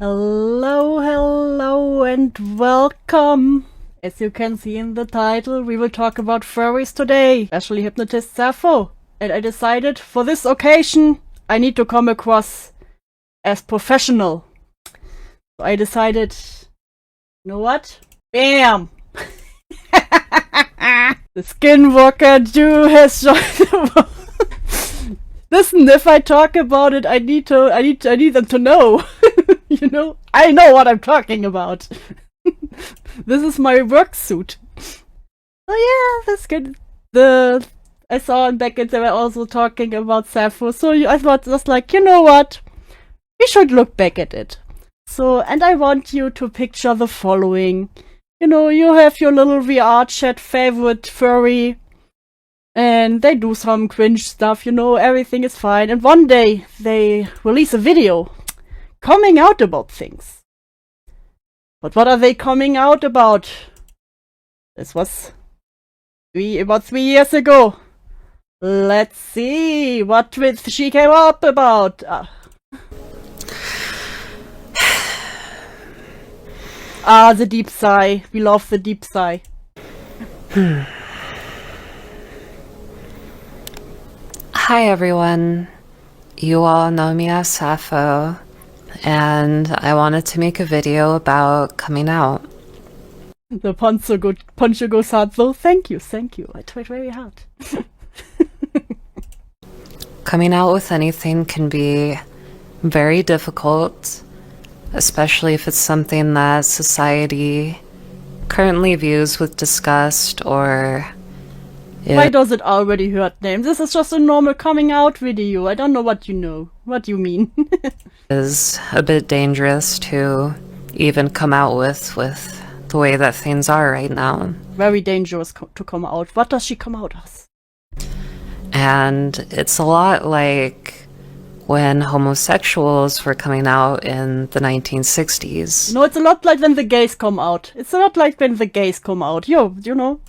Hello, hello, and welcome! As you can see in the title, we will talk about furries today, especially Hypnotist Sappho. And I decided, for this occasion, I need to come across as professional. So I decided, you know what? BAM! The Skinwalker Jew has joined the world. Listen, if I talk about it, I need them to know. You know, I know what I'm talking about. This is my work suit. Oh yeah, that's good. I saw in Beckett they were also talking about Sappho, so I thought just like, you know what? We should look back at it. So, and I want you to picture the following. You know, you have your little VR chat favorite furry, and they do some cringe stuff, you know, everything is fine. And one day, they release a video coming out about things. But what are they coming out about? This was about 3 years ago. Let's see what she came up about. The deep sigh. We love the deep sigh. Hi everyone, you all know me as Sappho, and I wanted to make a video about coming out. The Poncho goes hard though. Thank you. I tried very hard. Coming out with anything can be very difficult, especially if it's something that society currently views with disgust or... Why does it already hurt names? This is just a normal coming out video. I don't know what you know. What you mean. is a bit dangerous to even come out with the way that things are right now. Very dangerous to come out. What does she come out as? And it's a lot like when homosexuals were coming out in the 1960s. No, it's a lot like when the gays come out. You know.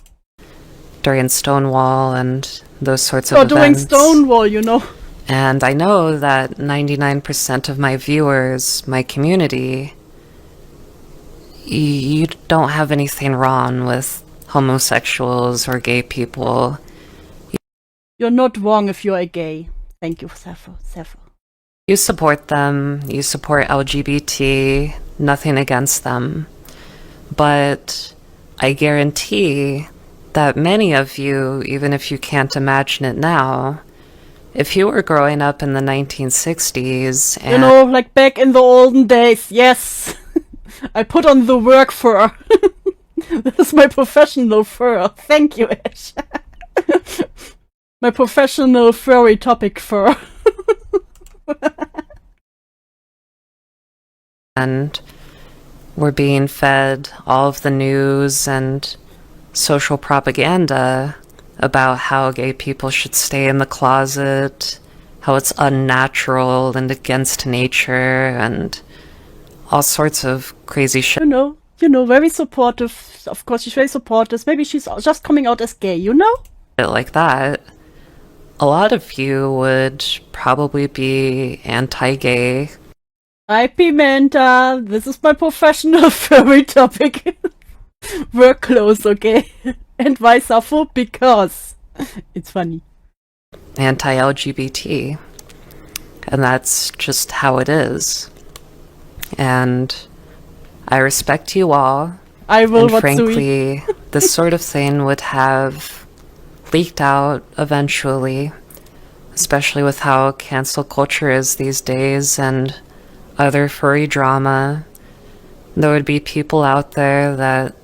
During Stonewall and those sorts of events. During Stonewall, you know. And I know that 99% of my viewers, my community, you don't have anything wrong with homosexuals or gay people. You're not wrong if you're a gay. Thank you, Sappho. You support them, you support LGBT, nothing against them. But I guarantee that many of you, even if you can't imagine it now, if you were growing up in the 1960s and... You know, like back in the olden days, yes! I put on the work fur. This is my professional fur. Thank you, Ash. My professional furry topic fur. And we're being fed all of the news and social propaganda about how gay people should stay in the closet, how it's unnatural and against nature, and all sorts of crazy shit. You know, very supportive. Of course, she's very supportive. Maybe she's just coming out as gay, you know? Like that. A lot of you would probably be anti-gay. Hi, Pimenta. This is my professional furry topic. Work clothes, okay? And why Sappho? Because it's funny. Anti-LGBT. And that's just how it is. And I respect you all. I will, and frankly, this sort of thing would have leaked out eventually, especially with how cancel culture is these days and other furry drama. There would be people out there that,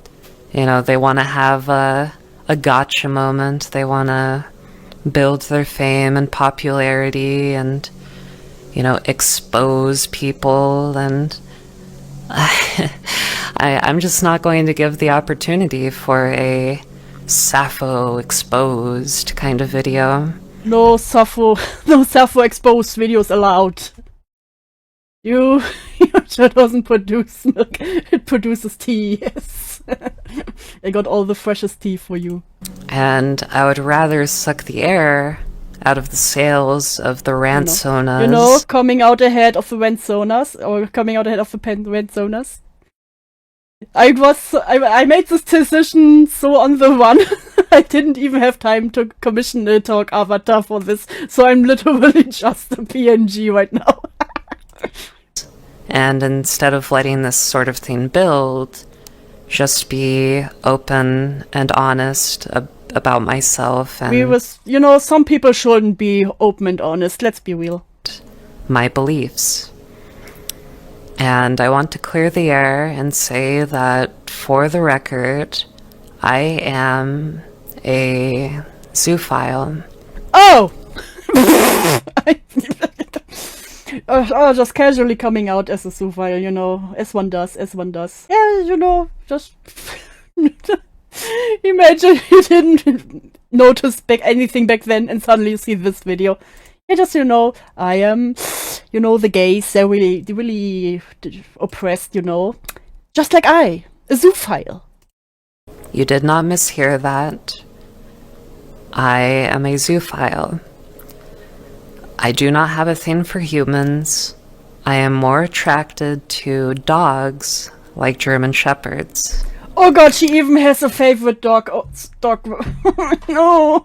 you know, they want to have a gotcha moment. They want to build their fame and popularity and, you know, expose people. And I'm just not going to give the opportunity for a Sappho exposed kind of video. No Sappho exposed videos allowed. Your chat doesn't produce milk, it produces tea, yes. I got all the freshest tea for you. And I would rather suck the air out of the sales of the Ransonas. You know, coming out ahead of the Ransonas, or coming out ahead of the Ransonas. I made this decision so on the run. I didn't even have time to commission a talk avatar for this, so I'm literally just a PNG right now. And instead of letting this sort of thing build, just be open and honest about myself and some people shouldn't be open and honest, let's be real. My beliefs. And I want to clear the air and say that, for the record, I am a zoophile. Oh! Just casually coming out as a zoophile, as one does. Yeah, just... Imagine you didn't notice anything back then and suddenly you see this video. Yeah, just, I am, the gays, they're really oppressed, just like a zoophile. You did not mishear that. I am a zoophile. I do not have a thing for humans. I am more attracted to dogs, like German Shepherds. Oh god, she even has a favorite dog. Oh, dog. No.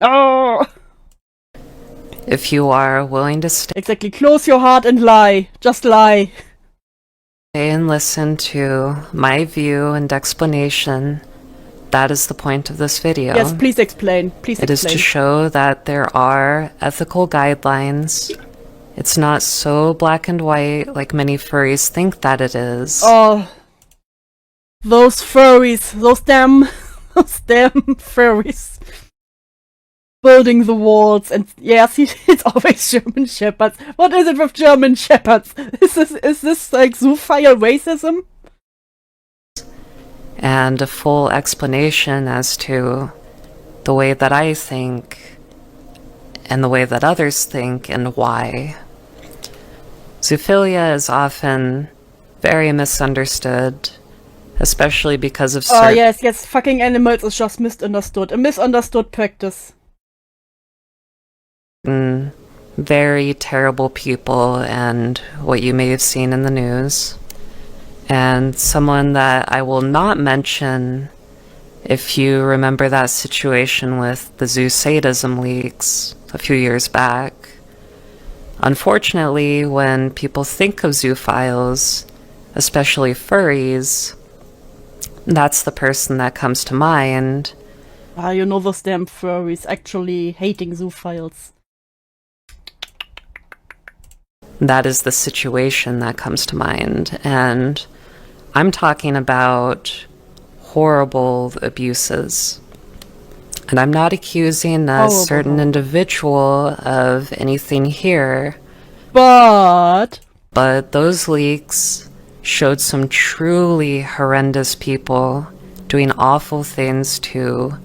Oh. If you are willing to stay... Exactly, close your heart and lie. Just lie. Stay and listen to my view and explanation. That is the point of this video. Yes, please explain. It is to show that there are ethical guidelines. It's not so black and white like many furries think that it is. Oh, those furries, those damn furries. Building the walls, and yes, it's always German Shepherds. What is it with German Shepherds? Is this like zoophile racism? And a full explanation as to the way that I think and the way that others think and why. Zoophilia is often very misunderstood, especially because of Oh yes, fucking animals is just misunderstood. A misunderstood practice. Very terrible people and what you may have seen in the news. And someone that I will not mention, if you remember that situation with the zoo sadism leaks a few years back. Unfortunately, when people think of zoophiles, especially furries, that's the person that comes to mind. Those damn furries actually hating zoophiles. That is the situation that comes to mind, and I'm talking about horrible abuses. And I'm not accusing a certain individual of anything here. But those leaks showed some truly horrendous people doing awful things to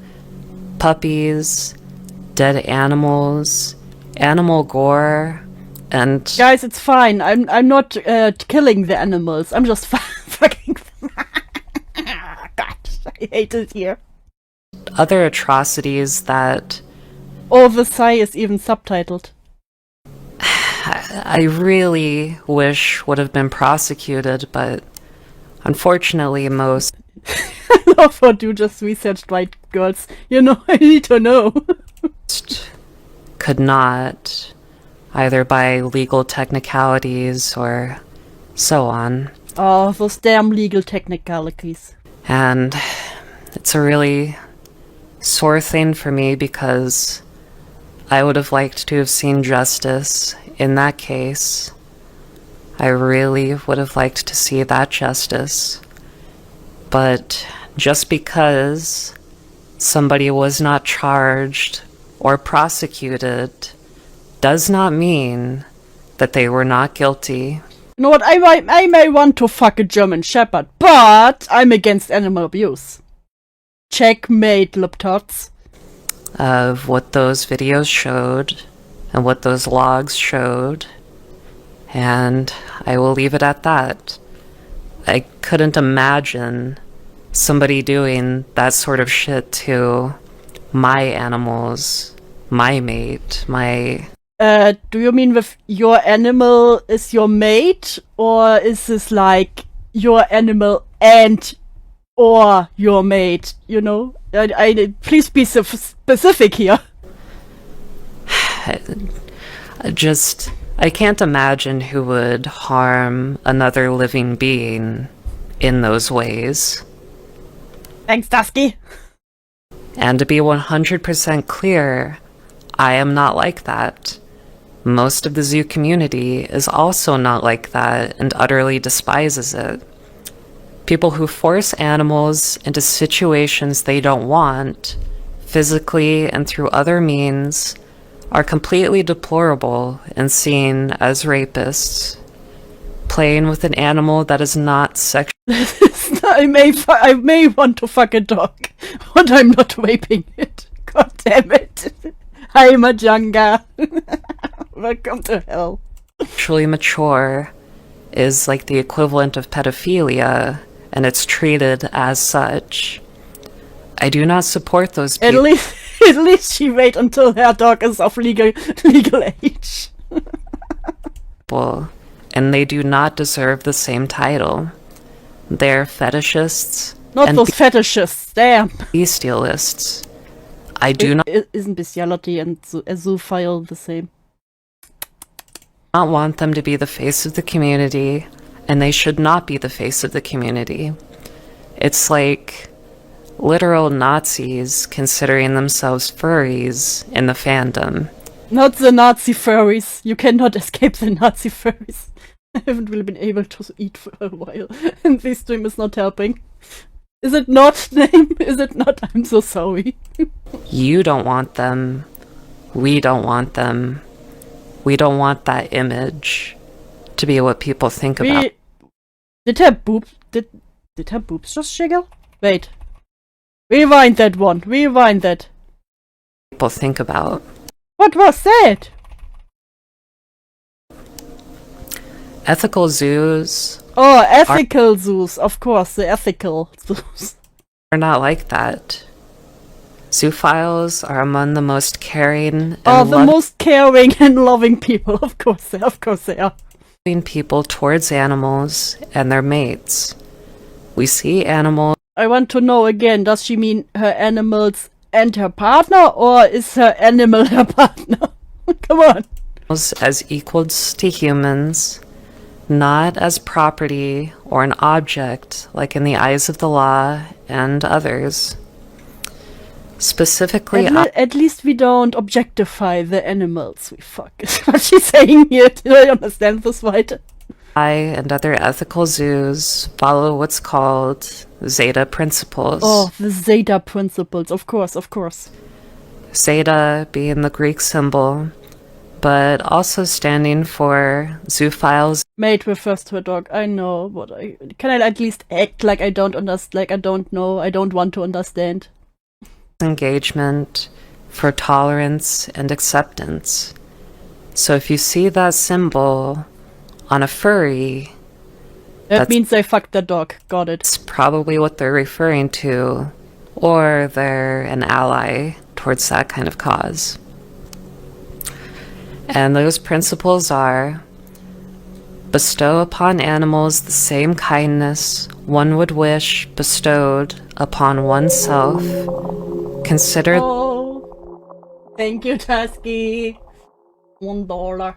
puppies, dead animals, animal gore. And guys, it's fine. I'm not killing the animals. I'm just fucking. God, I hate it here. Other atrocities that. Oh, the sigh is even subtitled. I really wish would have been prosecuted, but unfortunately, most. I love how you just researched white girls. I need to know. Could not. Either by legal technicalities or so on. Oh, those damn legal technicalities. And it's a really sore thing for me because I would have liked to have seen justice in that case. I really would have liked to see that justice. But just because somebody was not charged or prosecuted does not mean that they were not guilty. You know what, I may want to fuck a German Shepherd, but I'm against animal abuse. Checkmate, lip-tots. Of what those videos showed, and what those logs showed, and I will leave it at that. I couldn't imagine somebody doing that sort of shit to my animals, my mate, my... Do you mean with your animal is your mate, or is this like your animal and or your mate? You know, please be specific here. I can't imagine who would harm another living being in those ways. Thanks, Dusky. And to be 100% clear, I am not like that. Most of the zoo community is also not like that and utterly despises it. People who force animals into situations they don't want, physically and through other means, are completely deplorable and seen as rapists. Playing with an animal that is not sexual. I may want to fuck a dog, but I'm not raping it. God damn it. I'm a Janga. Welcome to hell. Sexually mature is like the equivalent of pedophilia, and it's treated as such. I do not support those people. At least she wait until her dog is of legal age. And they do not deserve the same title. They're fetishists. Not those fetishists, damn. Bestialists. I do not... Isn't bestiality and zoophile the same? Not want them to be the face of the community, and they should not be the face of the community. It's like literal Nazis considering themselves furries in the fandom. Not the Nazi furries. You cannot escape the Nazi furries. I haven't really been able to eat for a while, and this stream is not helping. Is it not, name? Is it not? I'm so sorry. You don't want them. We don't want them. We don't want that image to be what people think about. Did her boobs just jiggle? Wait. Rewind that one. Rewind that. People think about. What was that? Ethical zoos. Oh, ethical zoos. Of course, the ethical zoos. Are not like that. Zoophiles are among the most caring and the most caring and loving people. Of course they are. People towards animals and their mates. We see animals. I want to know again, does she mean her animals and her partner, or is her animal her partner? Come on. As equals to humans, not as property or an object like in the eyes of the law and others. Specifically, at least we don't objectify the animals we fuck, is what she's saying here. Do I understand this right? I and other ethical zoos follow what's called Zeta principles. Oh, the Zeta principles, of course. Zeta being the Greek symbol, but also standing for zoophiles. Mate refers to a dog. I know, but can I at least act like I don't understand, like I don't know, I don't want to understand. Engagement for tolerance and acceptance. So if you see that symbol on a furry, that means they fucked the dog. Got it. It's probably what they're referring to, or they're an ally towards that kind of cause. And those principles are: bestow upon animals the same kindness one would wish bestowed upon oneself. Consider. Oh, thank you, Tusky. $1.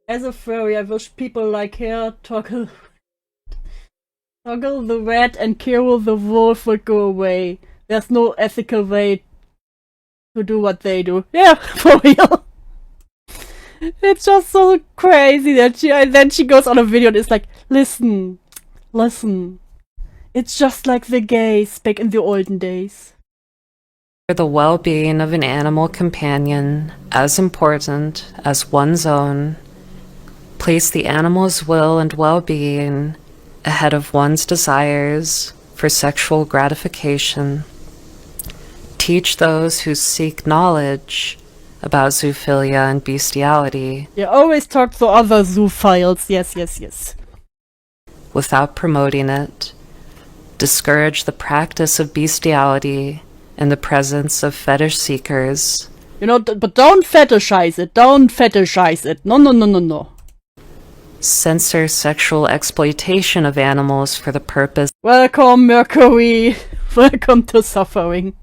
As a furry, I wish people like her Toggle the rat and Kirill the wolf would go away. There's no ethical way to do what they do. Yeah, for real. It's just so crazy that then she goes on a video and is like, listen. It's just like the gays back in the olden days. The well-being of an animal companion as important as one's own. Place the animal's will and well-being ahead of one's desires for sexual gratification. Teach those who seek knowledge about zoophilia and bestiality. Yeah, always talk to other zoophiles. Yes. Without promoting it. Discourage the practice of bestiality in the presence of fetish seekers. You know, but don't fetishize it. Don't fetishize it. No, no, no, no, no. Censor sexual exploitation of animals for the purpose Welcome, Mercury. Welcome to suffering.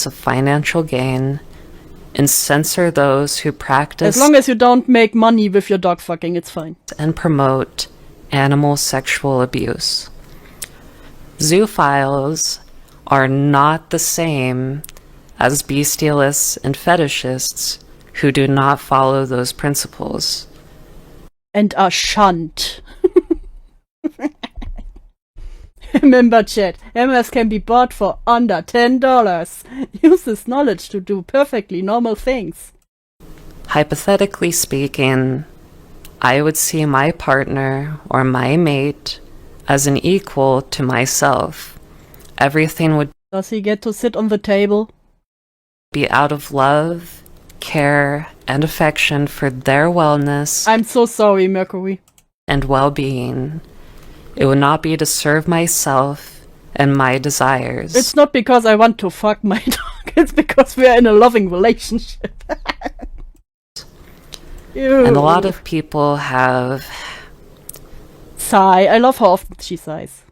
of financial gain, and censor those who practice As long as you don't make money with your dog fucking, it's fine. and promote animal sexual abuse. Zoophiles are not the same as bestialists and fetishists who do not follow those principles. And are shunned. Remember, chat, hammers can be bought for under $10. Use this knowledge to do perfectly normal things. Hypothetically speaking, I would see my partner or my mate as an equal to myself. Everything would Does he get to sit on the table? be out of love, care, and affection for their wellness I'm so sorry, Mercury. and well-being. It would not be to serve myself and my desires. It's not because I want to fuck my dog, it's because we're in a loving relationship. Ew. And a lot of people have Sigh. I love how often she sighs.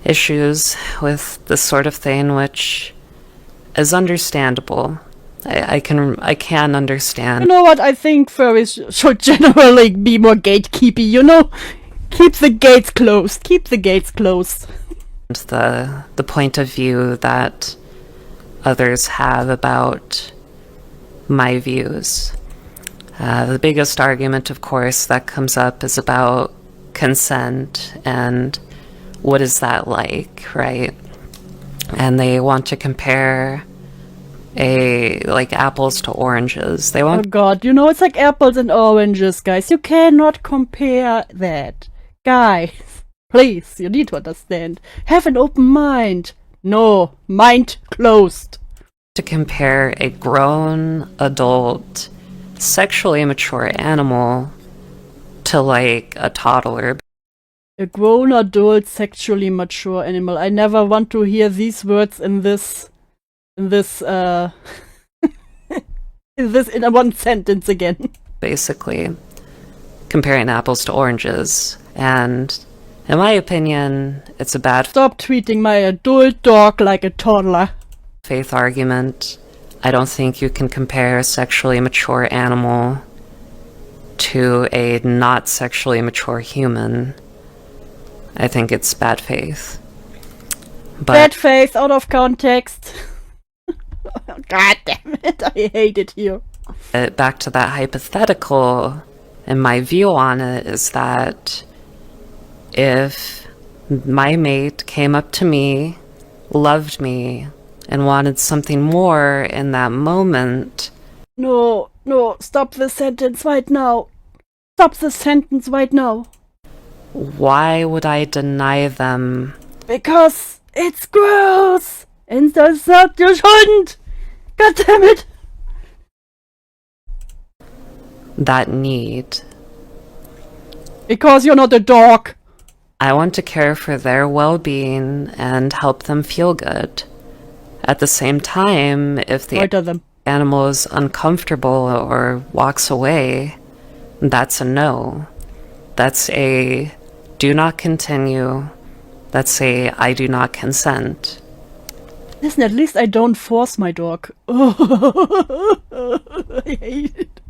issues with this sort of thing, which is understandable. I can understand. You know what? I think furries should generally be more gatekeepy, you know? Keep the gates closed. Keep the gates closed. The point of view that others have about my views. The biggest argument, of course, that comes up is about consent and what is that like, right? And they want to compare apples to oranges. They Oh want god, you know, it's like apples and oranges, guys. You cannot compare that. Guys, please, you need to understand. Have an open mind. No, mind closed. to compare a grown adult sexually mature animal to like a toddler. A grown adult sexually mature animal. I never want to hear these words in one sentence again. Basically comparing apples to oranges, and in my opinion it's a bad Stop treating my adult dog like a toddler. faith argument. I don't think you can compare a sexually mature animal to a not sexually mature human. I think it's bad faith. Bad face out of context. God damn it, I hate it here. Back to that hypothetical, and my view on it is that if my mate came up to me, loved me, and wanted something more in that moment, No, stop the sentence right now. Stop the sentence right now. why would I deny them Because it's gross. And that's not, you shouldn't. God damn it. that need? Because you're not a dog. I want to care for their well-being and help them feel good. At the same time, if the Right of them. animal is uncomfortable or walks away, that's a no. That's a do not continue. That's a I do not consent. Listen, at least I don't force my dog. I hate it.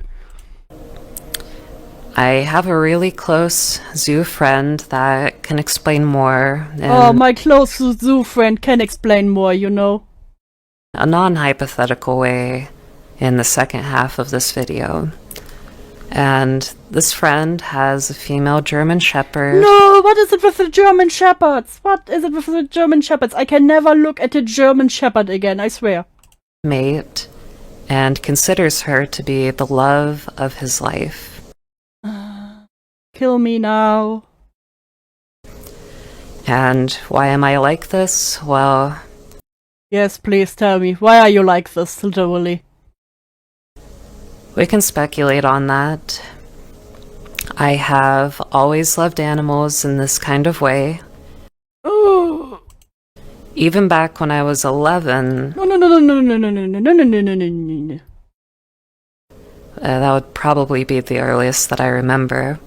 I have a really close zoo friend that can explain more in Oh, my close zoo friend can explain more, you know. a non-hypothetical way in the second half of this video. And this friend has a female German Shepherd. No, what is it with the German Shepherds? What is it with the German Shepherds? I can never look at a German Shepherd again, I swear. Mate, and considers her to be the love of his life. Kill me now. And why am I like this? Well, Yes, please tell me. Why are you like this, literally? we can speculate on that. I have always loved animals in this kind of way. Oh, Even back when I was 11, No, no, no, no, no, no, no, no, no, no, no, no, no, no, no. that would probably be the earliest that I remember.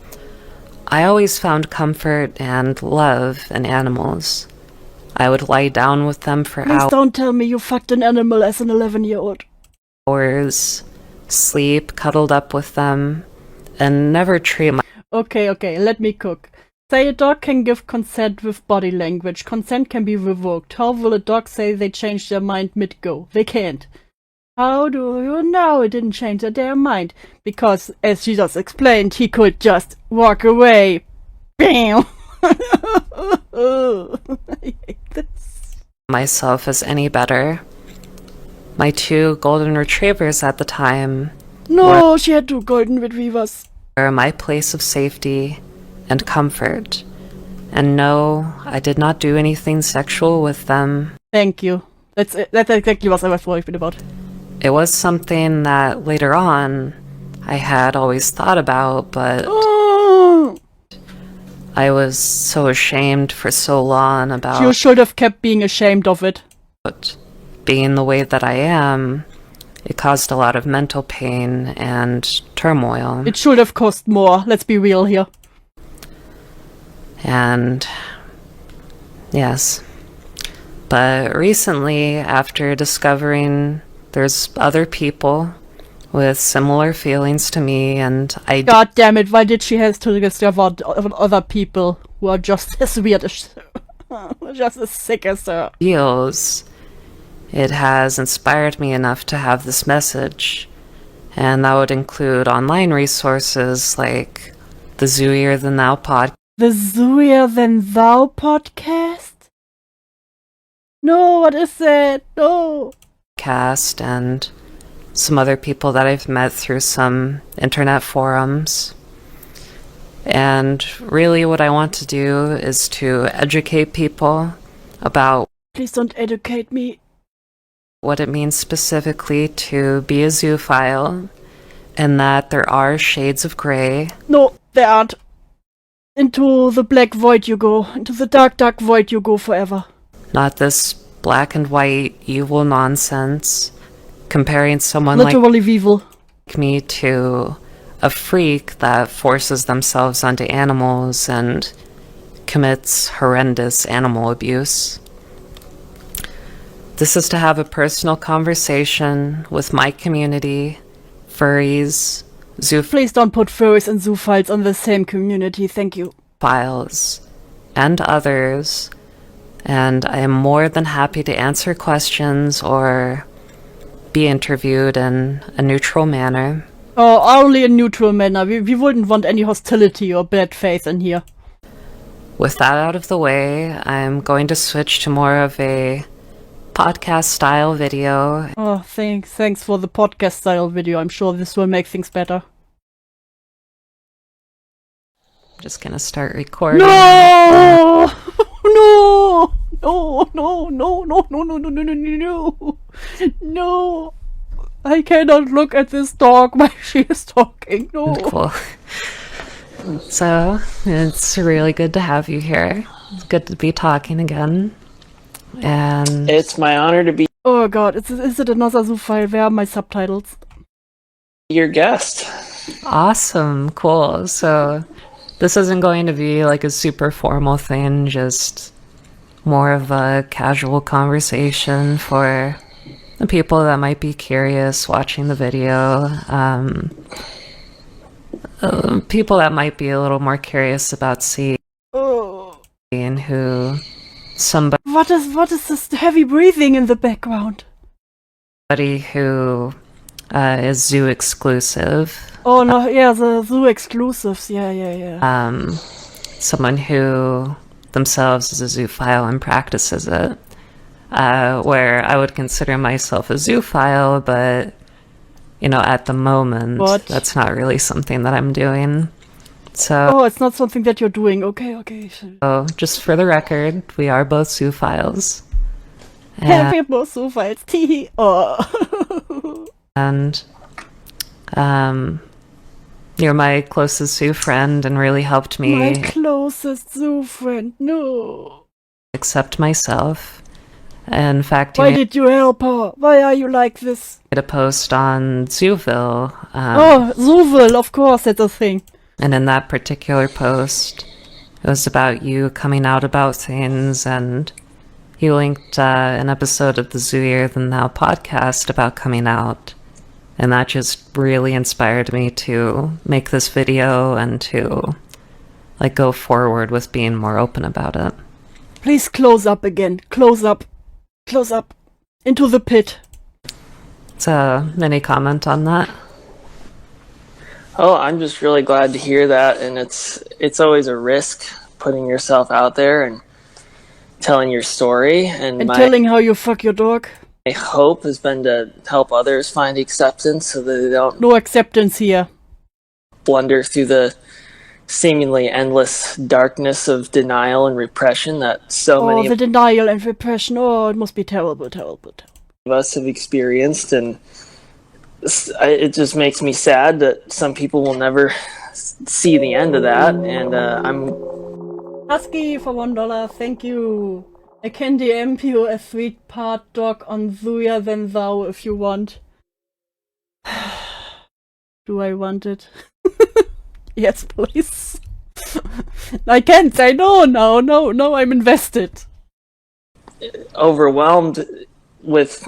I always found comfort and love in animals. I would lie down with them for Please don't tell me you fucked an animal as an 11-year-old. hours, sleep, cuddled up with them, and never treat my Okay, let me cook. Say a dog can give consent with body language. Consent can be revoked. How will a dog say they changed their mind mid-go? They can't. How do you know it didn't change their damn mind? Because, as she just explained, he could just walk away. Bam! I hate this. myself as any better. My 2 golden retrievers at the time No, she had 2 golden retrievers. were my place of safety and comfort. And no, I did not do anything sexual with them. Thank you. That's exactly what I was worried about. It was something that later on I had always thought about, but Oh, I was so ashamed for so long you about should have kept being ashamed of it. being the way that I am. It caused a lot of mental pain and turmoil. It should have cost more. Let's be real here. And yes. But recently, after discovering there's other people with similar feelings to me, and God damn it, why did she have to discover other people who are just as weird as just as sick as her? ideals, it has inspired me enough to have this message. And that would include online resources like the Zooier Than Thou podcast. The Zooier Than Thou podcast? No, what is that? No. And some other people that I've met through some internet forums. And really what I want to do is to educate people about Please don't educate me. what it means specifically to be a zoophile, and that there are shades of gray. No, there aren't. Into the black void you go. Into the dark, dark void you go forever. Not this black and white evil nonsense, comparing someone Literally evil. like me to a freak that forces themselves onto animals and commits horrendous animal abuse. This is to have a personal conversation with my community, furries, Please don't put furries and zoophiles on the same community, thank you. zoophiles, and others, and I am more than happy to answer questions or be interviewed in a neutral manner. Oh, only a neutral manner. We wouldn't want any hostility or bad faith in here. With that out of the way, I'm going to switch to more of a podcast-style video. Oh, thanks for the podcast-style video. I'm sure this will make things better. I'm just gonna start recording. No! No! No! No! No! No! No! No! No! No! No! No! I cannot look at this dog while she is talking. No. Cool. So, it's really good to have you here. It's good to be talking again. And It's my honor to be Oh god, is it another zoophile? Where are my subtitles? your guest. awesome, cool. So, this isn't going to be like a super formal thing, just more of a casual conversation for the people that might be curious watching the video. People that might be a little more curious about seeing Oh. who somebody What is this heavy breathing in the background? who is zoo exclusive. Oh no, yeah, the zoo exclusives. Yeah. Someone who themselves is a zoophile and practices it. Where I would consider myself a zoophile, but at the moment, What? that's not really something that I'm doing. So, Oh, it's not something that you're doing. Okay. just for the record, we are both zoophiles. Yeah, we're both zoophiles. Tee. Oh. And you're my closest zoo friend and really helped My me closest zoo friend. No. accept myself In fact, Why you did you help her? Why are you like this? made a post on Zooville. Oh, Zuvil, of course, that's a thing. And in that particular post, it was about you coming out about things, and you linked an episode of the Zooier Than Thou podcast about coming out. And that just really inspired me to make this video and to, like, go forward with being more open about it. Please close up again. Close up. Close up. Into the pit. So, any comment on that? Oh, I'm just really glad to hear that, and it's always a risk putting yourself out there and telling your story. And my telling how you fuck your dog. hope has been to help others find acceptance so that they don't No acceptance here. blunder through the seemingly endless darkness of denial and repression that so many the denial and repression. Oh, it must be terrible, terrible, terrible. of us have experienced, and it just makes me sad that some people will never see the end of that. And I'm Husky for $1, thank you. I can DM you a 3-part doc on Zooier Than Thou if you want. Do I want it? Yes, please. I can't say no now. No, I'm invested. overwhelmed with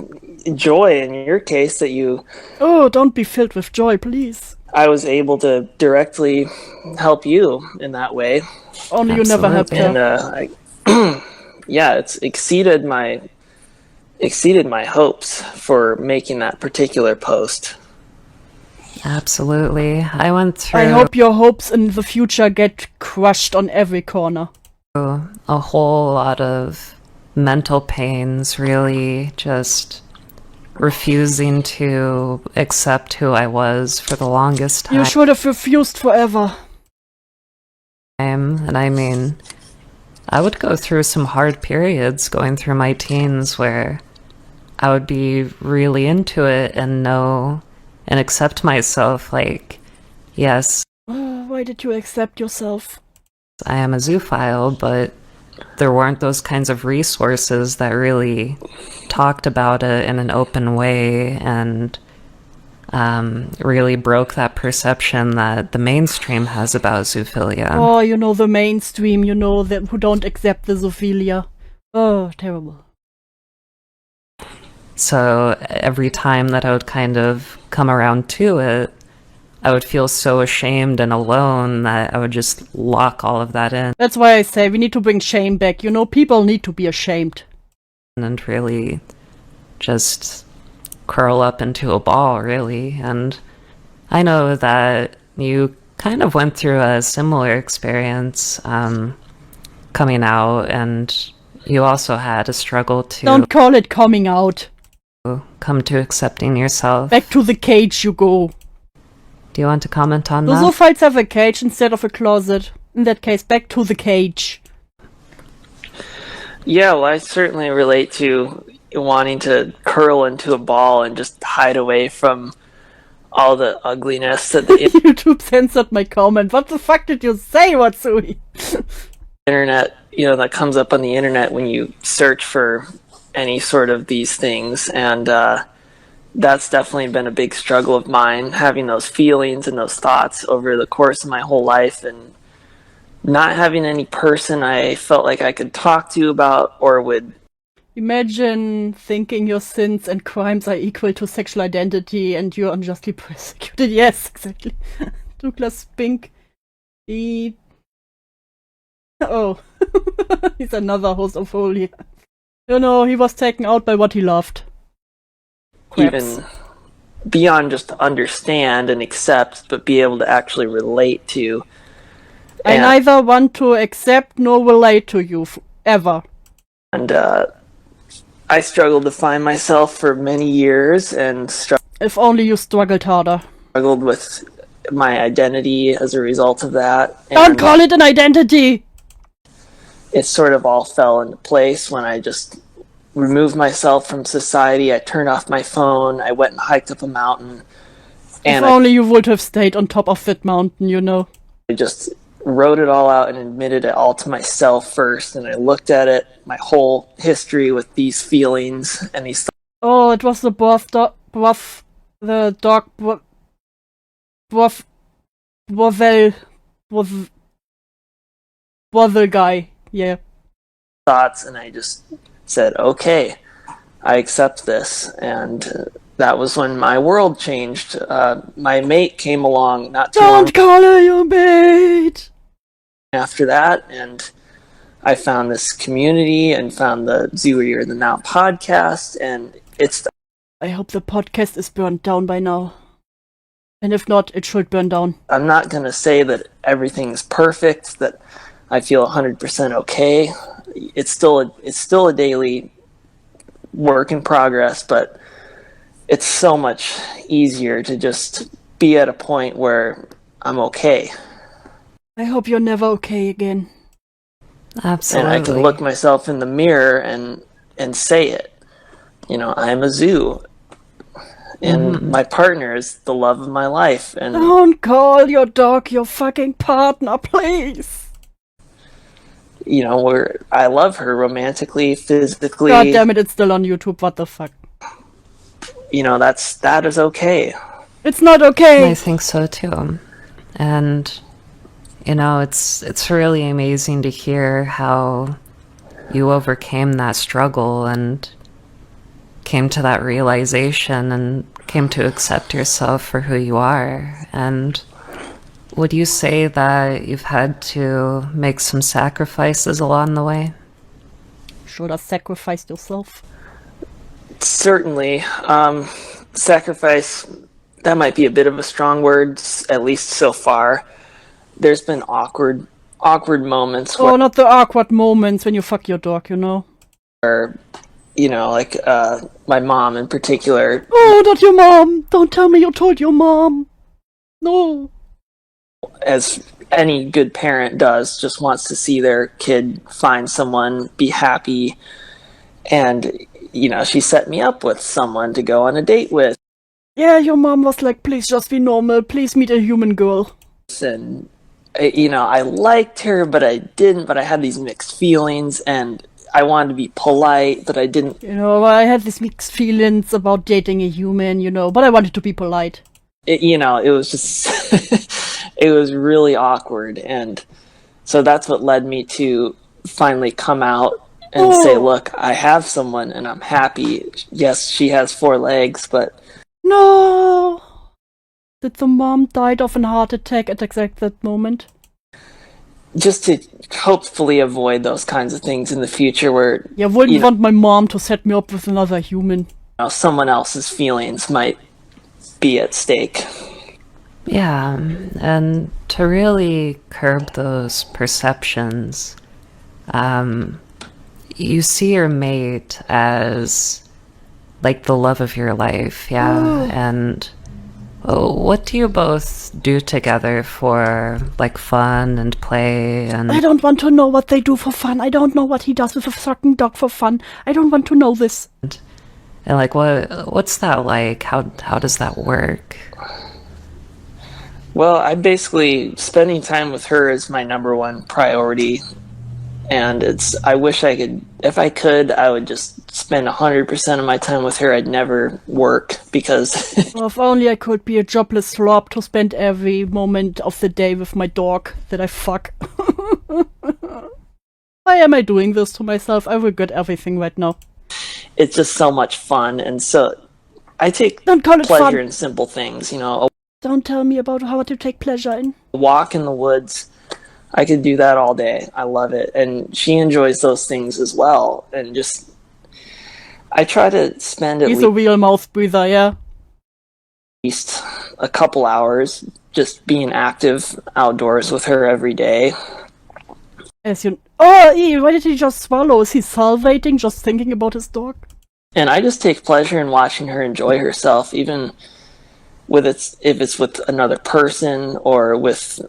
joy in your case that Oh, don't be filled with joy, please. I was able to directly help you in that way. Only you never helped Absolutely. her. Yeah, it's exceeded my hopes for making that particular post. Absolutely. I went through I hope your hopes in the future get crushed on every corner. a whole lot of mental pains, really just refusing to accept who I was for the longest time. You should have refused forever. And I mean, I would go through some hard periods going through my teens where I would be really into it and know and accept myself like, yes, Why did you accept yourself? I am a zoophile, but there weren't those kinds of resources that really talked about it in an open way and really broke that perception that the mainstream has about zoophilia. Oh, you know the mainstream, you know them who don't accept the zoophilia. Oh, terrible. So every time that I would kind of come around to it, I would feel so ashamed and alone that I would just lock all of that in That's why I say we need to bring shame back. You know, people need to be ashamed. and really just curl up into a ball, really. And I know that you kind of went through a similar experience coming out, and you also had a struggle to Don't call it coming out. come to accepting yourself. Back to the cage you go. Do you want to comment on The that? zoophiles have a cage instead of a closet. In that case, back to the cage. Yeah, well, I certainly relate to wanting to curl into a ball and just hide away from all the ugliness that the YouTube censored my comment. What the fuck did you say, Watsui? internet, that comes up on the internet when you search for any sort of these things. And that's definitely been a big struggle of mine, having those feelings and those thoughts over the course of my whole life, and not having any person I felt like I could talk to about or would. Imagine thinking your sins and crimes are equal to sexual identity and you're unjustly persecuted. Yes, exactly. Douglas Spink. Oh. He's another host of Holy. You know, he was taken out by what he loved. Craps. Even beyond just understand and accept, but be able to actually relate to. I neither want to accept nor relate to you, ever. And I struggled to find myself for many years and If only you struggled harder. struggled with my identity as a result of that. Don't And call it an identity! it sort of all fell into place when I just removed myself from society. I turned off my phone. I went and hiked up a mountain. If And only you would have stayed on top of that mountain, you know. I just wrote it all out and admitted it all to myself first. And I looked at it, my whole history with these feelings and these thoughts. Oh, it was the Bothel guy. Yeah. Thoughts, and I just said, okay, I accept this. And that was when my world changed. My mate came along not too long Don't call her your mate! after that, and I found this community and found the Zooier the Now podcast, and it's... I hope the podcast is burned down by now. And if not, it should burn down. I'm not going to say that everything's perfect, that I feel 100% okay. It's still a daily work in progress, but it's so much easier to just be at a point where I'm okay. I hope you're never okay again. Absolutely. And I can look myself in the mirror and say it. You know, I'm a zoo. And my partner is the love of my life. And don't call your dog your fucking partner, please. You know, I love her romantically, physically. God damn it, it's still on YouTube. What the fuck? You know, that is okay. It's not okay. I think so too. And you know, it's really amazing to hear how you overcame that struggle and came to that realization and came to accept yourself for who you are. And would you say that you've had to make some sacrifices along the way? Should have sacrificed yourself. Certainly. Sacrifice, that might be a bit of a strong word, at least so far. There's been awkward moments. Oh, not the awkward moments when you fuck your dog, you know? Where, you know, like, my mom in particular. Oh, not your mom! Don't tell me you told your mom! No! As any good parent does, just wants to see their kid find someone, be happy. And, you know, she set me up with someone to go on a date with. Yeah, your mom was like, please just be normal, please meet a human girl. And, you know, I liked her, but I didn't, but I had these mixed feelings, and I wanted to be polite, but I didn't. You know, I had these mixed feelings about dating a human, you know, but I wanted to be polite. You know, it was just, it was really awkward, and so that's what led me to finally come out and say, look, I have someone, and I'm happy. Yes, she has 4 legs, but... No! Did the mom died of a heart attack at exact that moment? Just to hopefully avoid those kinds of things in the future where... Yeah, wouldn't want my mom to set me up with another human. You know, someone else's feelings might be at stake. Yeah, and to really curb those perceptions, you see your mate as like the love of your life, yeah, and what do you both do together for like fun and play? And I don't want to know what they do for fun. I don't know what he does with a fucking dog for fun. I don't want to know this. And like, what's that like? How does that work? Well, I basically, spending time with her is my number one priority. And I wish I could, if I could, I would just spend 100% of my time with her. I'd never work because... Well, if only I could be a jobless slob to spend every moment of the day with my dog that I fuck. Why am I doing this to myself? I regret everything right now. It's just so much fun, and so I take pleasure in simple things, you know. Don't tell me about how to take pleasure in. A walk in the woods, I could do that all day. I love it. And she enjoys those things as well. And just, I try to spend at He's a real mouth breather, yeah? least a couple hours just being active outdoors with her every day. As you... Oh, why did he just swallow? Is he salivating just thinking about his dog? And I just take pleasure in watching her enjoy herself, even if it's with another person or with...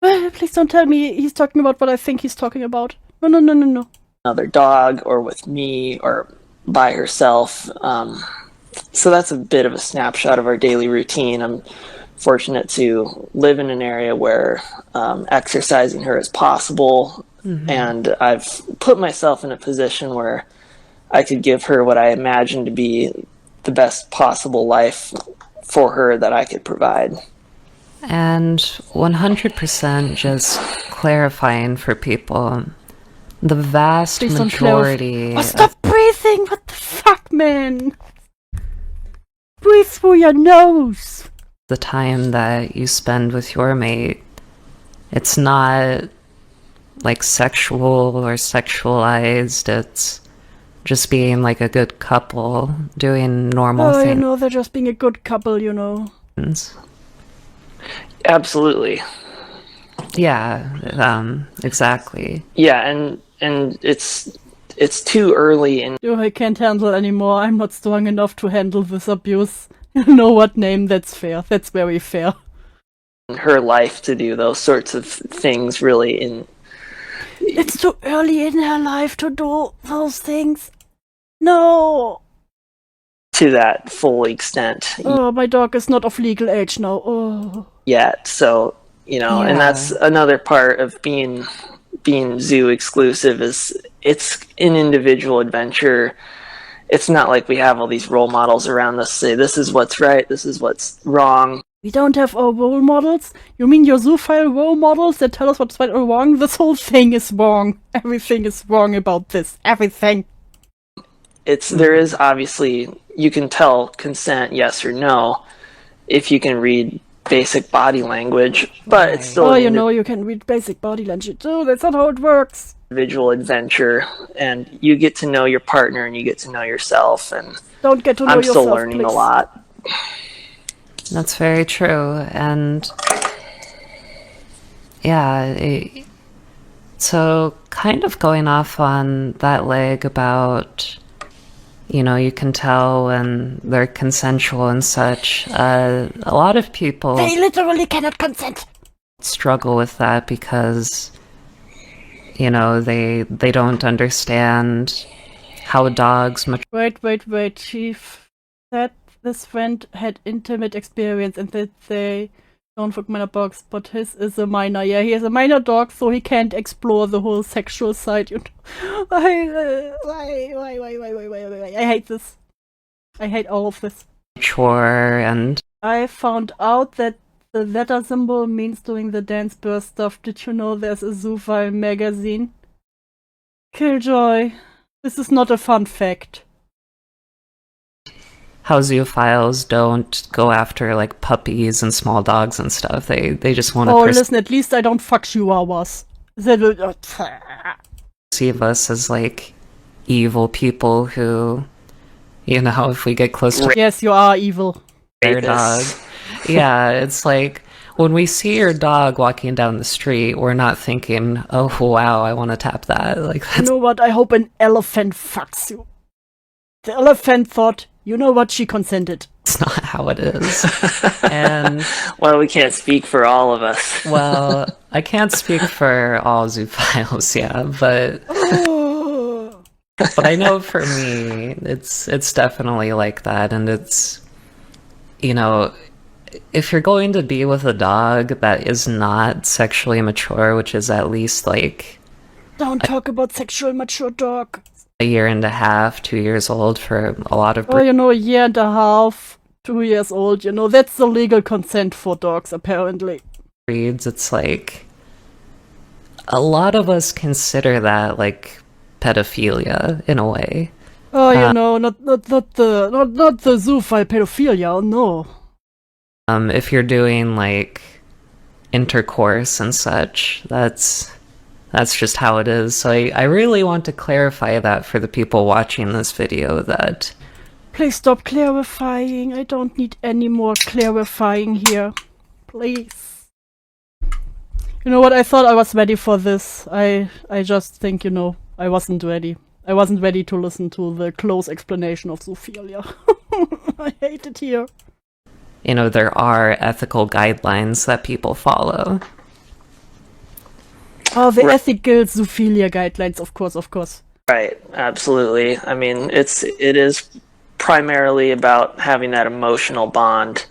Please don't tell me he's talking about what I think he's talking about. No. Another dog, or with me, or by herself. So that's a bit of a snapshot of our daily routine. I'm fortunate to live in an area where exercising her is possible, and I've put myself in a position where I could give her what I imagine to be the best possible life for her that I could provide. And 100% just clarifying for people, the vast Please don't majority Oh, stop breathing! What the fuck, man? Breathe through your nose! the time that you spend with your mate, it's not like sexual or sexualized. It's just being like a good couple doing normal Oh, you things. know, they're just being a good couple, you know. Absolutely. Yeah, exactly. Yeah, and it's too early in I can't handle anymore. I'm not strong enough to handle this abuse. You know what name? That's fair. That's very fair. her life to do those sorts of things really in It's too early in her life to do those things. No! to that full extent Oh, my dog is not of legal age now. Oh. yet. So, and that's another part of being zoo exclusive is it's an individual adventure. It's not like we have all these role models around us say this is what's right, this is what's wrong. We don't have our role models? You mean your zoophile role models that tell us what's right or wrong? This whole thing is wrong. Everything is wrong about this. Everything. There is obviously, you can tell consent yes or no if you can read basic body language, but it's still Oh, an you can read basic body language too. That's not how it works. individual adventure, and you get to know your partner and you get to know yourself, and Don't get to know I'm yourself, still learning please. a lot. That's very true. And yeah, so kind of going off on that leg about, you can tell when they're consensual and such. A lot of people They literally cannot consent. struggle with that because, they don't understand how dogs Wait. She said this friend had intimate experience and that they don't fuck minor dogs, but his is a minor. Yeah, he has a minor dog, so he can't explore the whole sexual side. Why? I hate this. I hate all of this. mature and I found out that the letter symbol means doing the dance burst stuff. Did you know there's a zoophile magazine? Killjoy. This is not a fun fact. how zoophiles don't go after like puppies and small dogs and stuff. They just want to Listen, at least I don't fuck chihuahuas. perceive us as like evil people who, if we get close to Yes, you are evil. their dog. Yeah, it's like when we see your dog walking down the street, we're not thinking, oh wow, I want to tap that. Like You that's know what? I hope an elephant fucks you. The elephant thought, you know what? She consented. not how it is. And Well, we can't speak for all of us. well, I can't speak for all zoophiles, yeah, but I know for me, it's definitely like that, and it's, if you're going to be with a dog that is not sexually mature, which is at least like Don't talk about sexual mature dog. a year and a half, 2 years old for a lot of Oh, a year and a half, 2 years old, that's the legal consent for dogs, apparently. breeds, it's like a lot of us consider that like pedophilia in a way. Oh, not the zoophile pedophilia, oh, no. If you're doing like intercourse and such, that's just how it is. So I really want to clarify that for the people watching this video that Please stop clarifying. I don't need any more clarifying here. Please. You know what? I thought I was ready for this. I just think, I wasn't ready. I wasn't ready to listen to the close explanation of zoophilia. I hate it here. there are ethical guidelines that people follow. Oh, the ethical zoophilia guidelines, of course. Right, absolutely. I mean, it is primarily about having that emotional bond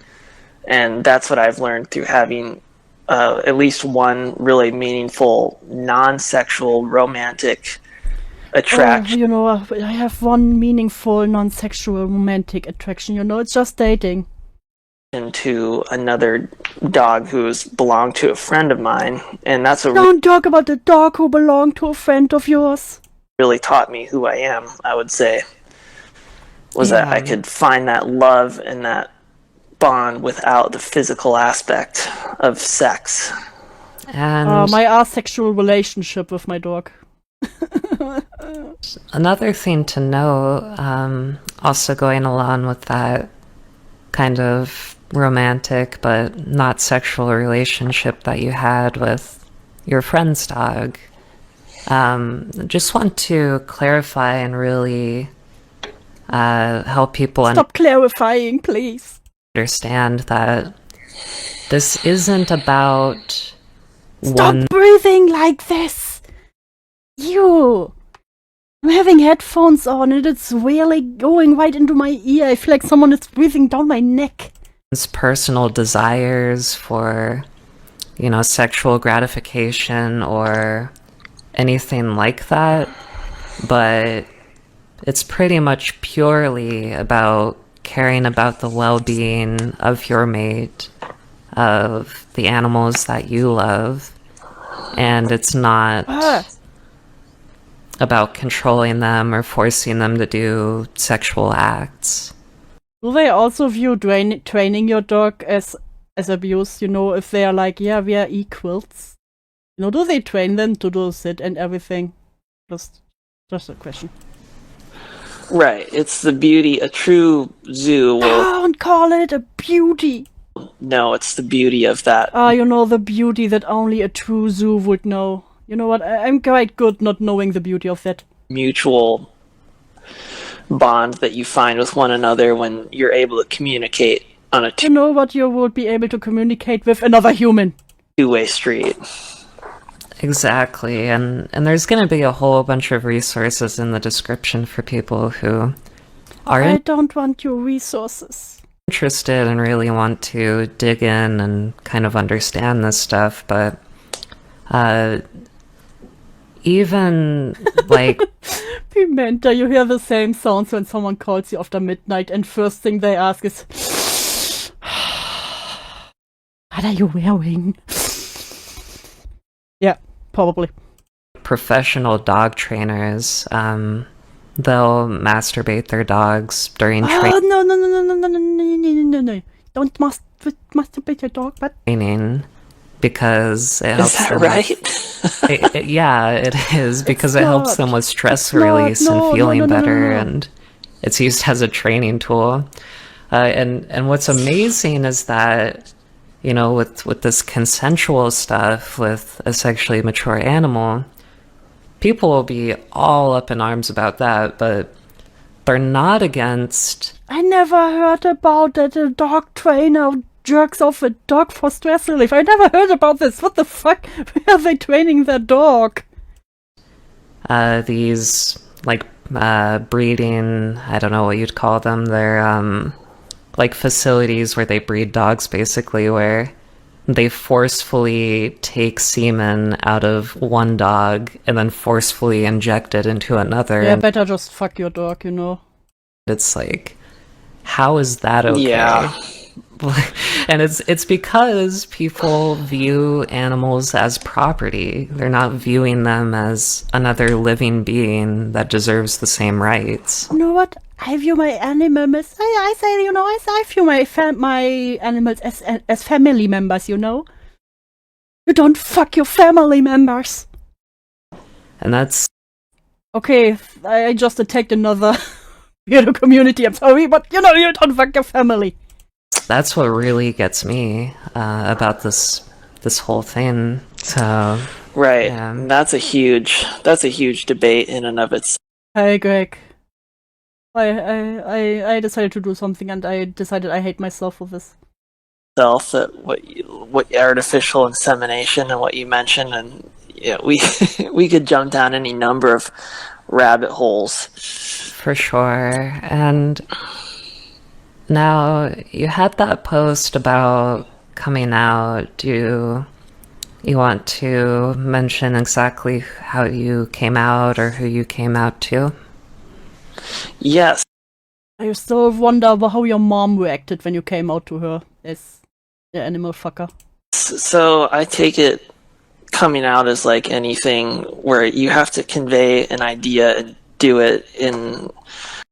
And that's what I've learned through having at least one really meaningful, non-sexual, romantic attraction. You know, I have one meaningful, non-sexual, romantic attraction. You know, it's just dating. To another dog who's belonged to a friend of mine, and that's what Don't talk about the dog who belonged to a friend of yours. really taught me who I am, I would say, was that I could find that love and that bond without the physical aspect of sex. And My asexual relationship with my dog. another thing to know, also going along with that kind of romantic but not sexual relationship that you had with your friend's dog, just want to clarify and really help people Stop clarifying, please. understand that this isn't about Stop breathing like this! I'm having headphones on and it's really going right into my ear. I feel like someone is breathing down my neck. personal desires for, sexual gratification or anything like that, but it's pretty much purely about caring about the well-being of your mate, of the animals that you love, and it's not about controlling them or forcing them to do sexual acts. Do they also view training your dog as abuse? If they are like, yeah, we are equals. Do they train them to do sit and everything? Just a question. Right. It's the beauty. A true zoo will... Don't call it a beauty. No, it's the beauty of that. The beauty that only a true zoo would know. You know what? I'm quite good not knowing the beauty of that. Mutual bond that you find with one another when you're able to communicate on a You know what? You would be able to communicate with another human. two-way street. Exactly, and there's going to be a whole bunch of resources in the description for people who are I don't want your resources. interested and really want to dig in and kind of understand this stuff, but even like Pimenta, you hear the same sounds when someone calls you after midnight and first thing they ask is, what are you wearing? Yeah, probably. professional dog trainers, they'll masturbate their dogs during No. Don't masturbate your dog, but... training because it helps Is that them right? yeah, it is, because it helps them with stress not. release and No, feeling no, better, no. and it's used as a training tool. And what's amazing is that, with this consensual stuff with a sexually mature animal, people will be all up in arms about that, but they're not against... I never heard about that a dog trainer jerks off a dog for stress relief. I never heard about this. What the fuck? Where are they training their dog? These, breeding, I don't know what you'd call them, they're, facilities where they breed dogs, basically, where they forcefully take semen out of one dog and then forcefully inject it into another. Yeah, better just fuck your dog, It's like, how is that okay? Yeah. And it's because people view animals as property. They're not viewing them as another living being that deserves the same rights. You know what? I view my animals. I view my animals as family members. You don't fuck your family members. And that's Okay, I just attacked another weirdo community. I'm sorry, but you don't fuck your family. that's what really gets me about this whole thing. So Right. yeah. That's a huge debate in and of itself. Hey, Greg. I decided to do something, and I decided I hate myself for this. That what artificial insemination and what you mentioned, and we could jump down any number of rabbit holes. For sure. And Now, you had that post about coming out. Do you want to mention exactly how you came out or who you came out to? Yes. I still wonder how your mom reacted when you came out to her as the animal fucker. So I take it coming out as like anything where you have to convey an idea and do it in...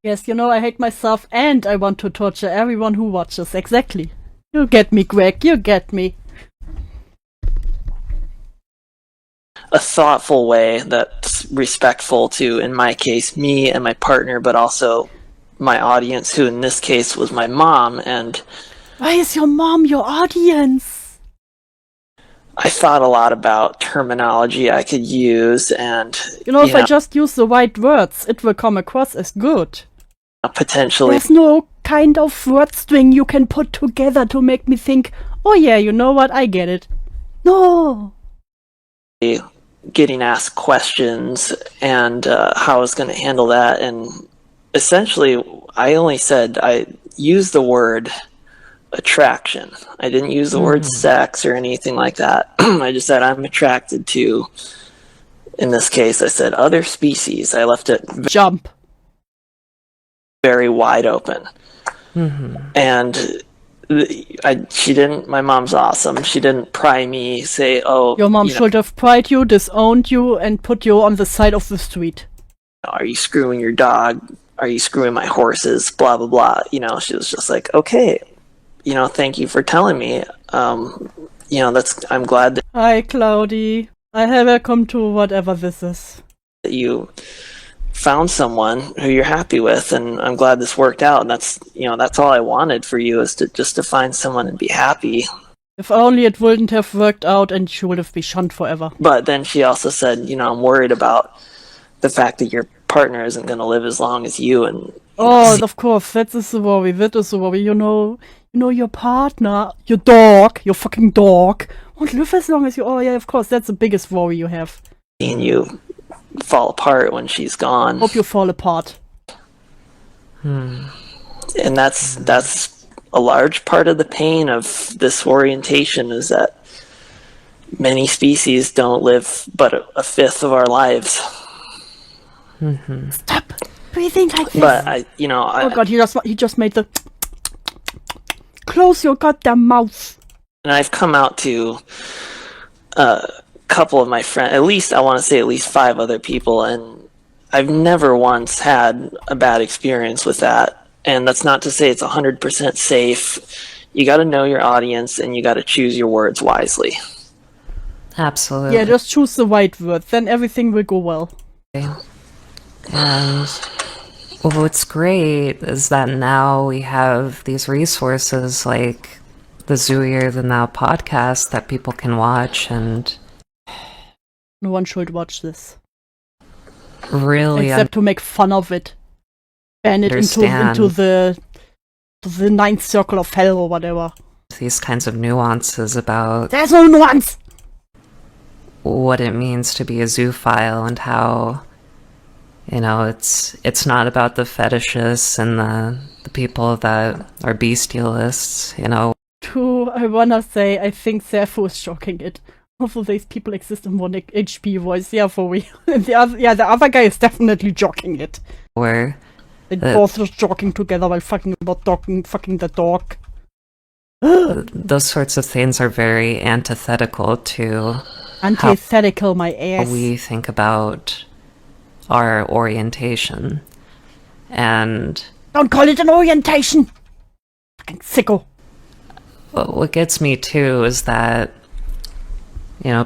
Yes, you know, I hate myself and I want to torture everyone who watches. Exactly. You get me, Greg. You get me. a thoughtful way that's respectful to, in my case, me and my partner, but also my audience, who in this case was my mom. And why is your mom your audience? I thought a lot about terminology I could use, and if I just use the right words, it will come across as good. Potentially. There's no kind of word string you can put together to make me think, oh yeah, you know what, I get it. No. Getting asked questions and how I was going to handle that, and essentially I only said I used the word attraction. I didn't use the word sex or anything like that. I just said I'm attracted to, in this case I said other species. I left it jump very wide open. And she didn't, my mom's awesome. She didn't pry me, say, oh, your mom should have pried you, disowned you, and put you on the side of the street. Are you screwing your dog? Are you screwing my horses? Blah, blah, blah. She was just like, okay, thank you for telling me. I'm glad that... Hi, Cloudy. I have welcome to whatever this is. That you found someone who you're happy with, and I'm glad this worked out. And that's all I wanted for you, is to find someone and be happy. If only it wouldn't have worked out and she would have been shunned forever. But then she also said, I'm worried about the fact that your partner isn't going to live as long as you. And of course, that is the worry. That is the worry. Your partner, your dog, your fucking dog, won't live as long as you. Oh yeah, of course, that's the biggest worry you have. And you fall apart when she's gone. Hope you fall apart. And that's a large part of the pain of this orientation, is that many species don't live but a fifth of our lives. Stop breathing like this. But oh god, he just made the close your goddamn mouth. And I've come out to couple of my friends, at least 5 other people, and I've never once had a bad experience with that. And that's not to say it's 100% safe. You got to know your audience, and you got to choose your words wisely. Absolutely. Yeah, just choose the right word, then everything will go well. And what's great is that now we have these resources like the Zooier the Now podcast that people can watch, and no one should watch this. Really, except to make fun of it. Ban it into the ninth circle of hell or whatever. These kinds of nuances about... There's no nuance! What it means to be a zoophile, and how, it's not about the fetishists and the people that are bestialists, I wanna say, I think Sappho is shocking it. Hopefully these people exist in one HP voice. Yeah, for real. The other guy is definitely jogging it. Where they both just jogging together while fucking the dog. Those sorts of things are very antithetical to antithetical, my ass. How we think about our orientation. And don't call it an orientation! Fucking sicko. What gets me too is that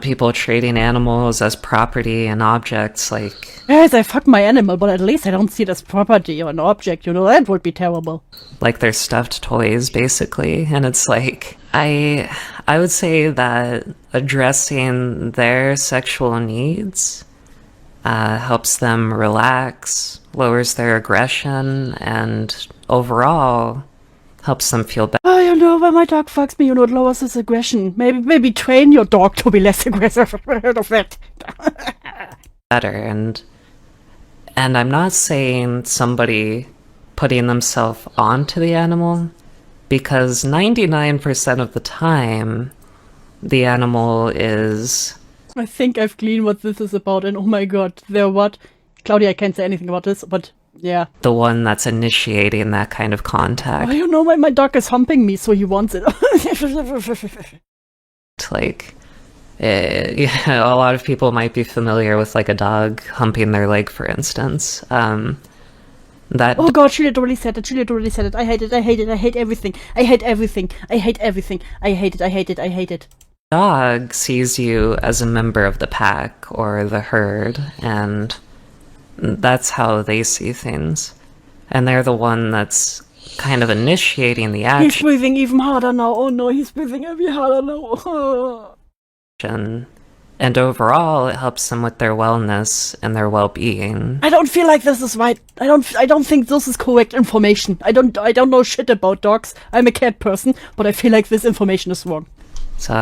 people treating animals as property and objects, like... Yes, I fuck my animal, but at least I don't see it as property or an object, that would be terrible. Like they're stuffed toys, basically, and it's like... I would say that addressing their sexual needs helps them relax, lowers their aggression, and overall... helps them feel better. Oh, when my dog fucks me, it lowers his aggression. Maybe train your dog to be less aggressive. I've heard of that. Better, and I'm not saying somebody putting themselves onto the animal because 99% of the time, the animal is I think I've gleaned what this is about, and oh my god, they're what? Claudia, I can't say anything about this, but yeah. the one that's initiating that kind of contact. Oh, you know, my dog is humping me, so he wants it. Like, yeah, a lot of people might be familiar with like a dog humping their leg, for instance. That Oh god, she literally said it. She literally said it. I hate it. I hate it. I hate everything. I hate everything. I hate everything. I hate it. I hate it. I hate it. dog sees you as a member of the pack or the herd, and that's how they see things. And they're the one that's kind of initiating the He's action. breathing even harder now. Oh no, he's breathing even harder now. And overall, it helps them with their wellness and their well-being. I don't feel like this is right. I don't think this is correct information. I don't know shit about dogs. I'm a cat person, but I feel like this information is wrong. So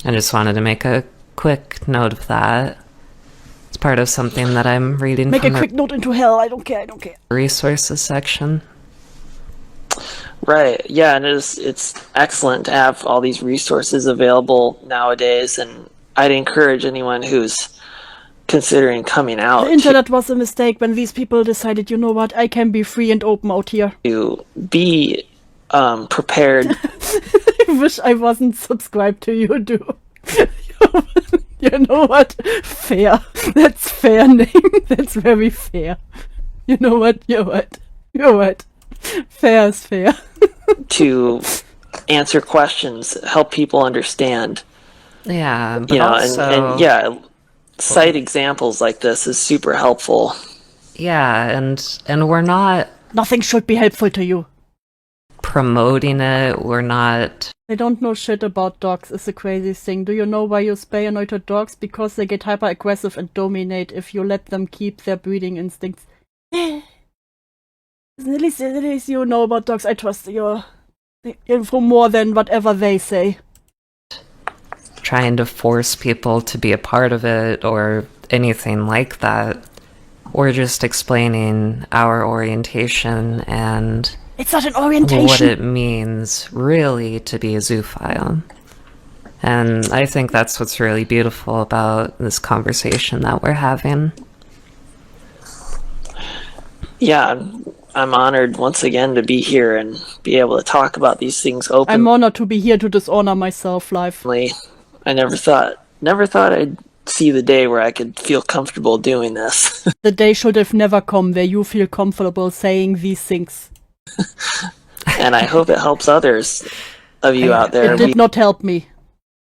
I just wanted to make a quick note of that. It's part of something that I'm reading Make from a quick note into hell. I don't care. I don't care. the resources section. Right. Yeah, and it's excellent to have all these resources available nowadays, and I'd encourage anyone who's considering coming out The internet was a mistake when these people decided, you know what, I can be free and open out here. to be prepared. I wish I wasn't subscribed to you, dude. You know what? Fair. That's fair name. That's very fair. You know what? You're what? You're what? Fair is fair. to answer questions, help people understand. Yeah, but You know, also... and yeah, cite examples like this is super helpful. Yeah, and we're not Nothing should be helpful to you. promoting it. We're not... They don't know shit about dogs is the crazy thing. Do you know why you spay and neuter dogs? Because they get hyper aggressive and dominate if you let them keep their breeding instincts. At least you know about dogs. I trust your info more than whatever they say. trying to force people to be a part of it or anything like that. We're just explaining our orientation and It's not an orientation. what it means really to be a zoophile. And I think that's what's really beautiful about this conversation that we're having. Yeah, I'm honored once again to be here and be able to talk about these things I'm openly. honored to be here to dishonor myself live. I never thought I'd see the day where I could feel comfortable doing this. The day should have never come where you feel comfortable saying these things. And I hope it helps others of you out there. It did not help me.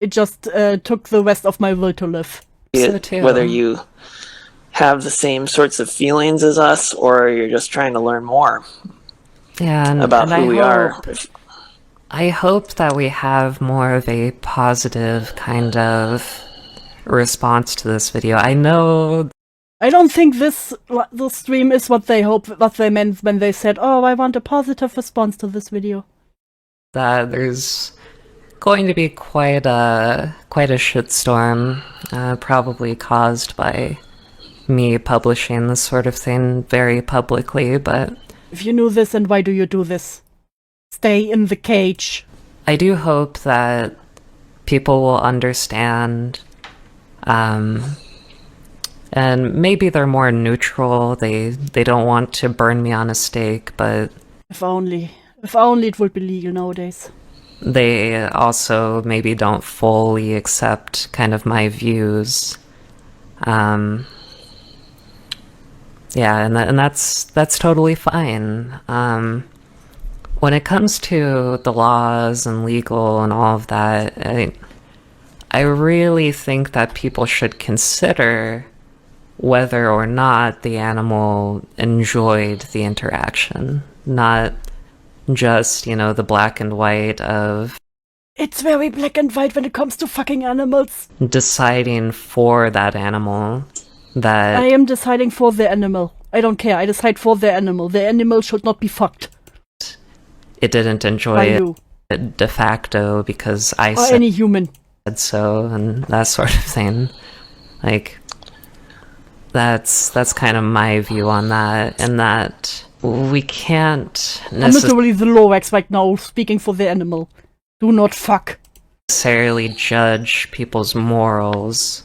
It just took the rest of my will to live. So too. Whether you have the same sorts of feelings as us or you're just trying to learn more Yeah, about and who we are. I hope that we have more of a positive kind of response to this video. I know I don't think this stream is what they meant when they said, "Oh, I want a positive response to this video." that there's going to be quite a shitstorm, probably caused by me publishing this sort of thing very publicly, but If you knew this, then why do you do this? Stay in the cage. I do hope that people will understand, and maybe they're more neutral. They don't want to burn me on a stake, but If only it would be legal nowadays. they also maybe don't fully accept kind of my views. Yeah, and that's totally fine. When it comes to the laws and legal and all of that, I really think that people should consider whether or not the animal enjoyed the interaction, not just, the black and white of It's very black and white when it comes to fucking animals. deciding for that animal that I am deciding for the animal. I don't care. I decide for the animal. The animal should not be fucked it didn't by enjoy you it de facto because I or any human. said so and that sort of thing. Like, that's kind of my view on that, and that we can't I'm literally the Lorax right now, speaking for the animal. Do not fuck. necessarily judge people's morals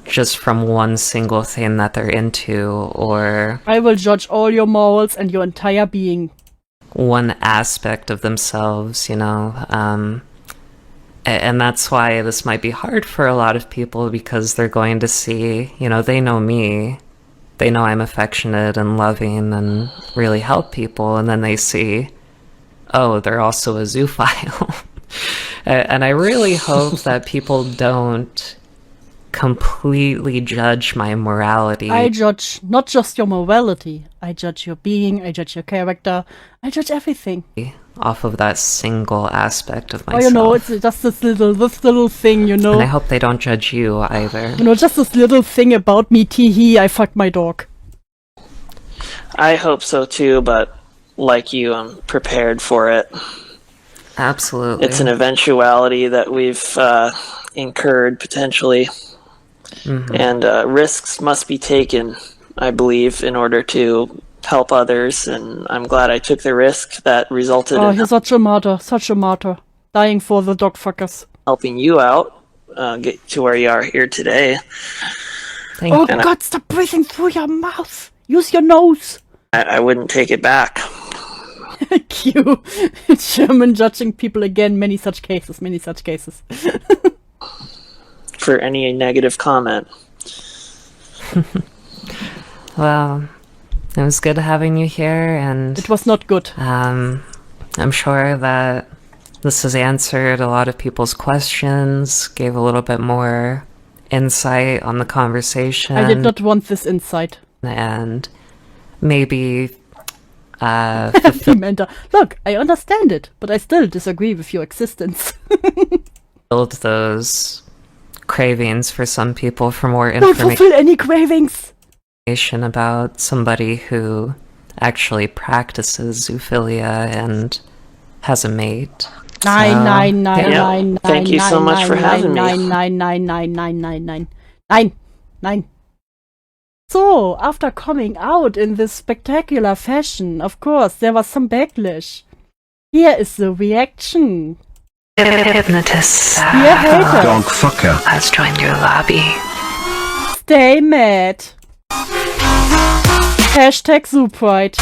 just from one single thing that they're into, or I will judge all your morals and your entire being. one aspect of themselves, you know. And that's why this might be hard for a lot of people, because they're going to see, you know, they know me. They know I'm affectionate and loving and really help people, and then they see, oh, they're also a zoophile. And I really hope that people don't completely judge my morality. I judge not just your morality. I judge your being, I judge your character, I judge everything. Off of that single aspect of myself. Oh, you know, it's just this little thing, you know. And I hope they don't judge you either. You know, just this little thing about me, tee-hee, I fucked my dog. I hope so too, but like you, I'm prepared for it. Absolutely. It's an eventuality that we've incurred potentially. Mm-hmm. And risks must be taken, I believe, in order to help others, and I'm glad I took the risk that resulted in you're such a martyr, dying for the dog fuckers. helping you out, get to where you are here today. Thank Oh you. God, stop breathing through your mouth. Use your nose. I wouldn't take it back. Q. German judging people again, many such cases. For any negative comment. Well, it was good having you here, and It was not good. I'm sure that this has answered a lot of people's questions, gave a little bit more insight on the conversation. I did not want this insight. And maybe Pimenta. Look, I understand it, but I still disagree with your existence. fulfilled those cravings for some people for more Don't information fulfill any cravings. about somebody who actually practices zoophilia and has a mate. Nine. Thank you so much for having me. Nine. So, after coming out in this spectacular fashion, of course, there was some backlash. Here is the reaction. Hypnotist Sappho Dear haters, Dog fucker. has joined your lobby. stay mad. Hashtag Zoopride.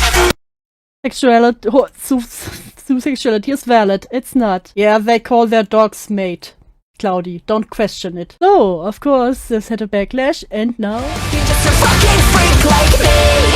Sexuality is valid. It's not. Yeah, they call their dogs mate. Cloudy, don't question it. So, of course, this had a backlash, and now... You're just a fucking freak like me.